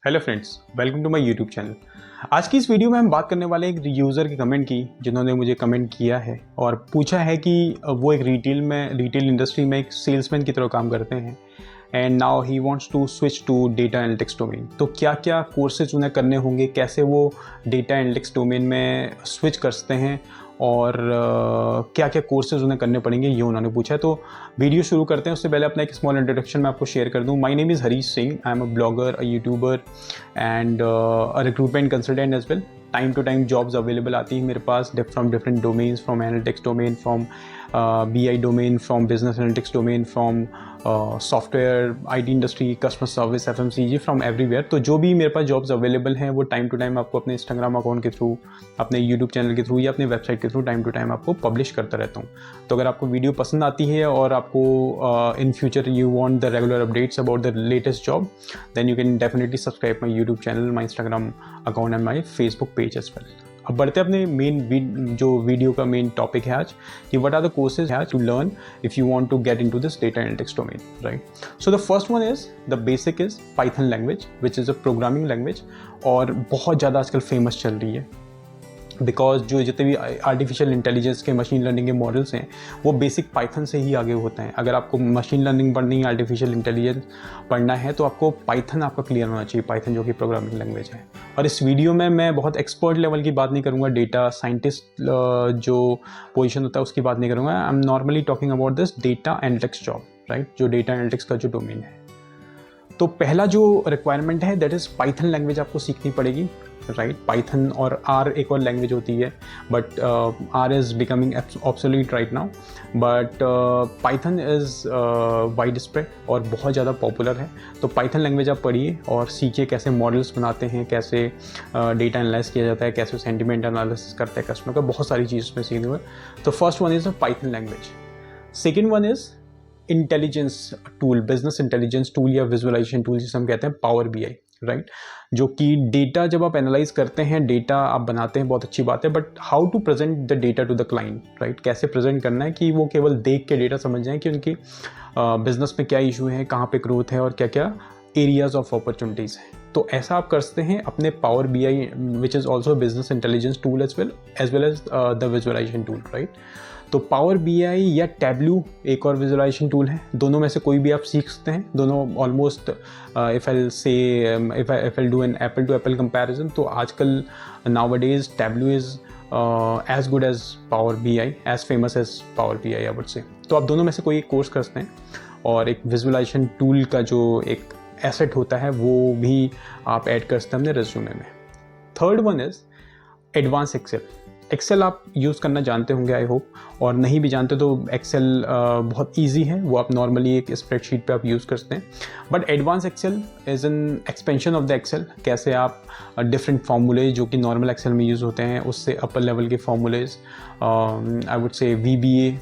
Hello friends, welcome to my YouTube channel. आज की इस वीडियो में हम बात करने वाले एक यूज़र के कमेंट की, जिन्होंने मुझे कमेंट किया है और पूछा है कि वो एक रिटेल इंडस्ट्री में एक सेल्समैन की तरह काम करते हैं and now he wants to switch to data analytics domain. तो क्या क्या कोर्सेज उन्हें करने होंगे, कैसे वो डेटा एनालिटिक्स डोमेन में स्विच कर सकते हैं और क्या क्या कोर्सेज उन्हें करने पड़ेंगे, ये उन्होंने पूछा है। तो वीडियो शुरू करते हैं। उससे पहले अपना एक स्मॉल इंट्रोडक्शन मैं आपको शेयर कर दूं। My name is Harish Singh. I am a blogger, a YouTuber and a recruitment consultant as well. Time to time jobs available आती हैं मेरे पास from different domains, from analytics domain, from BI domain, from business analytics domain, from software, IT industry, customer service, FMCG, from everywhere. तो जो भी मेरे पास jobs available हैं वो टाइम टू टाइम आपको अपने इंस्टाग्राम अकाउंट के थ्रू, अपने यूट्यूब चैनल के थ्रू या अपने वेबसाइट के थ्रू टाइम टू टाइम आपको पब्लिश करता रहता हूँ। तो अगर आपको वीडियो पसंद आती है और आपको in future you want the regular updates about the latest job, then you can definitely subscribe my YouTube channel, my Instagram account and my Facebook page as well. अब बढ़ते हैं अपने जो वीडियो का मेन टॉपिक है आज, कि what are the courses है to learn if you want to get into this data analytics domain, right. So the first one is the basic is python language, which is a programming language और बहुत ज़्यादा आजकल famous चल रही है। Because जो जितने भी आर्टिफिशियल इंटेलिजेंस के, मशीन लर्निंग के मॉडल्स हैं वो बेसिक पाइथन से ही आगे होते हैं। अगर आपको मशीन लर्निंग पढ़नी है, आर्टिफिशियल इंटेलिजेंस पढ़ना है, तो आपको पाइथन आपका क्लियर होना चाहिए, पाइथन जो कि प्रोग्रामिंग लैंग्वेज है। और इस वीडियो में मैं बहुत एक्सपर्ट लेवल की बात नहीं करूँगा, डेटा साइंटिस्ट जो पोजीशन होता है उसकी बात नहीं करूँगा। I am normally talking about this data analytics job, right, जो डेटा एनालिटिक्स का जो डोमेन है। तो पहला जो रिक्वायरमेंट है दैट इज़ पाइथन लैंग्वेज आपको सीखनी पड़ेगी, राइट। पाइथन और आर एक और लैंग्वेज होती है, but R is becoming obsolete right now, but python is wide spread और बहुत ज़्यादा पॉपुलर है। तो पाइथन लैंग्वेज आप पढ़िए और सीखिए कैसे मॉडल्स बनाते हैं, कैसे डेटा एनालाइज किया जाता है, कैसे सेंटिमेंट एनालिसिस करते हैं कस्टमर का, बहुत सारी चीज़ उसमें सीखने को। तो first one is a Python language. Second one is intelligence tool, business intelligence tool या विजुअलाइजेशन टूल जिसे हम कहते हैं पावर BI, राइट। जो कि डेटा जब आप एनालाइज करते हैं, डेटा आप बनाते हैं, बहुत अच्छी बात है, but how to present the data to the client, right. कैसे प्रेजेंट करना है कि वो केवल देख के डेटा समझ जाएं कि उनकी बिजनेस में क्या इशू है, कहाँ पे ग्रोथ है और क्या क्या एरियाज ऑफ अपॉर्चुनिटीज़ हैं। तो ऐसा आप कर सकते हैं अपने power BI, which is also business intelligence tool as well as the visualization tool, right. तो पावर BI या टैब्लू एक और विजुअलाइजेशन टूल है, दोनों में से कोई भी आप सीख सकते हैं। दोनों almost if I do an apple to apple comparison, तो आजकल nowadays Tableau is as good as power BI, as famous as power BI I would say. तो आप दोनों में से कोई एक कोर्स कर सकते हैं और एक विजुअलाइजेशन टूल का जो एक एसेट होता है वो भी आप ऐड कर सकते हैं अपने रेज्यूमे में। Third one is advance excel. Excel आप यूज़ करना जानते होंगे आई होप, और नहीं भी जानते तो एक्सेल बहुत इजी है, वो आप नॉर्मली एक स्प्रेडशीट पे आप यूज़ कर सकते हैं। But advance excel is an expansion of the excel. कैसे आप डिफरेंट फार्मूलेज जो कि नॉर्मल एक्सेल में यूज़ होते हैं उससे अपर लेवल के फार्मूलेज, आई वुड से VBA,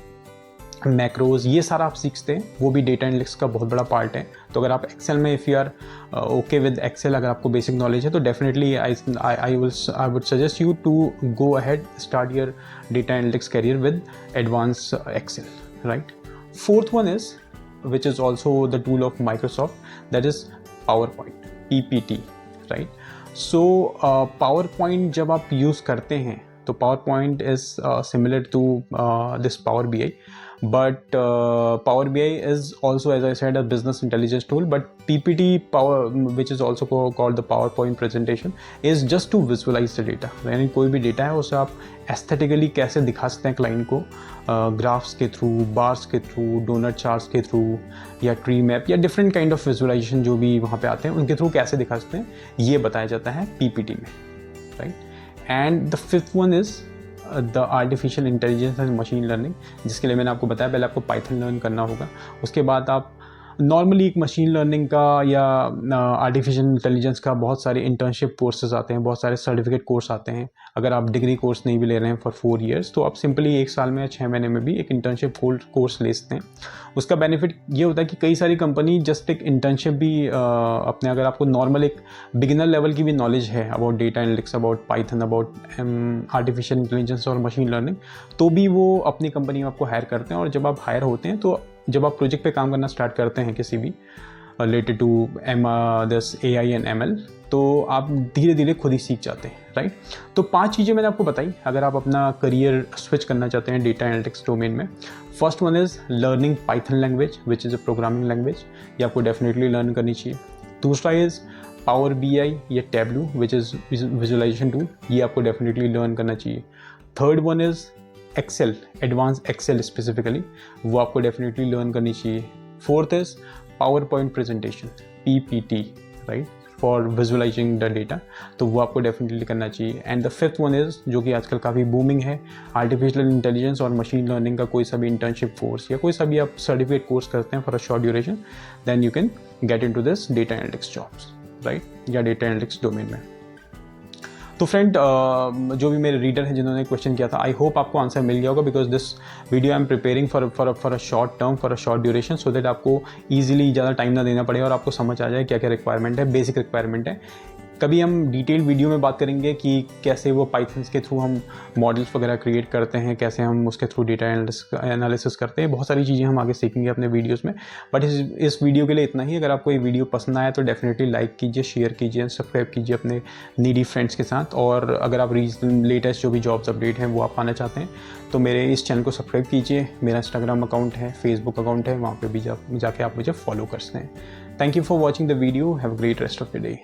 मैक्रोज, ये सारा आप सीखते हैं, वो भी डेटा एनालिटिक्स का बहुत बड़ा पार्ट है। तो अगर आप एक्सेल में if you are okay with excel, अगर आपको बेसिक नॉलेज है तो definitely I would suggest you to go ahead, start your data analytics career with advance excel, right. Fourth one is which is also the tool of Microsoft, that is PowerPoint, PPT, right. So PowerPoint जब आप use करते हैं तो PowerPoint is similar to this Power BI, but Power BI is also, as I said, a business intelligence tool. But PPT, which is also called the PowerPoint presentation, is just to visualize the data. यानी कोई भी data है उसे आप aesthetically कैसे दिखा सकते हैं क्लाइंट को, ग्राफ्स के थ्रू, बार्स के थ्रू, डोनट चार्ट्स के थ्रू, या ट्री मैप, या डिफरेंट काइंड ऑफ विजुअलाइजेशन जो भी वहाँ पे आते हैं उनके थ्रू कैसे दिखा सकते हैं, ये बताया जाता है PPT में, right. And the fifth one is the artificial intelligence and machine learning, जिसके लिए मैंने आपको बताया पहले आपको पाइथन लर्न करना होगा, उसके बाद आप नॉर्मली एक मशीन लर्निंग का या आर्टिफिशियल इंटेलिजेंस का बहुत सारे इंटर्नशिप कोर्सेज आते हैं, बहुत सारे सर्टिफिकेट कोर्स आते हैं। अगर आप डिग्री कोर्स नहीं भी ले रहे हैं फॉर 4 years, तो आप सिंपली 1 साल में या 6 महीने में भी एक इंटर्नशिप कोर्स ले सकते हैं। उसका बेनिफिट ये होता है कि कई सारी कंपनी जस्ट एक इंटर्नशिप भी अपने, अगर आपको नॉर्मल एक बिगिनर लेवल की भी नॉलेज है about data analytics, about Python, about artificial intelligence और मशीन लर्निंग, तो भी वो अपनी कंपनी में आपको हायर करते हैं। और जब आप हायर होते हैं तो जब आप प्रोजेक्ट पे काम करना स्टार्ट करते हैं किसी भी, related to this AI and ML, तो आप धीरे धीरे खुद ही सीख जाते हैं, राइट। तो 5 चीज़ें मैंने आपको बताई अगर आप अपना करियर स्विच करना चाहते हैं डेटा एनालिटिक्स डोमेन में। First one is learning python language which is a programming language, ये आपको डेफिनेटली लर्न करनी चाहिए। दूसरा इज़ पावर BI या Tableau which is visualization tool, ये आपको डेफिनेटली लर्न करना चाहिए। Third one is excel, advance excel specifically, वो आपको डेफिनेटली लर्न करनी चाहिए। Fourth is PowerPoint presentation, PPT, right, for visualizing the data, तो वो आपको डेफिनेटली करना चाहिए। And the fifth one is, जो कि आजकल काफ़ी बूमिंग है, आर्टिफिशियल इंटेलिजेंस और मशीन लर्निंग का कोई सा भी इंटर्नशिप कोर्स या कोई सा भी आप सर्टिफिकेट कोर्स करते हैं for a short duration, then you can get into this data analytics jobs, right, या डेटा एनालिटिक्स डोमेन में। तो फ्रेंड, जो भी मेरे रीडर हैं जिन्होंने क्वेश्चन किया था, आई होप आपको आंसर मिल गया होगा, because this video I am preparing for a short term, for a short duration, so that आपको ईजिली ज़्यादा टाइम ना देना पड़े और आपको समझ आ जाए क्या क्या रिक्वायरमेंट है, बेसिक रिक्वायरमेंट है। कभी हम डिटेल वीडियो में बात करेंगे कि कैसे वो पाइथन के थ्रू हम मॉडल्स वगैरह क्रिएट करते हैं, कैसे हम उसके थ्रू डेटा एनालिसिस करते हैं, बहुत सारी चीज़ें हम आगे सीखेंगे अपने वीडियोस में। बट इस वीडियो के लिए इतना ही। अगर आपको ये वीडियो पसंद आया तो डेफिनेटली लाइक कीजिए, शेयर कीजिए, सब्सक्राइब कीजिए अपने नीडी फ्रेंड्स के साथ। और अगर आप लेटेस्ट जो भी जॉब्स अपडेट हैं वो आप पाना चाहते हैं तो मेरे इस चैनल को सब्सक्राइब कीजिए। मेरा इंस्टाग्राम अकाउंट है, फेसबुक अकाउंट है, वहाँ पर भी जाके आप मुझे फॉलो कर सकते हैं। Thank you for watching the video. Have a great rest of the day.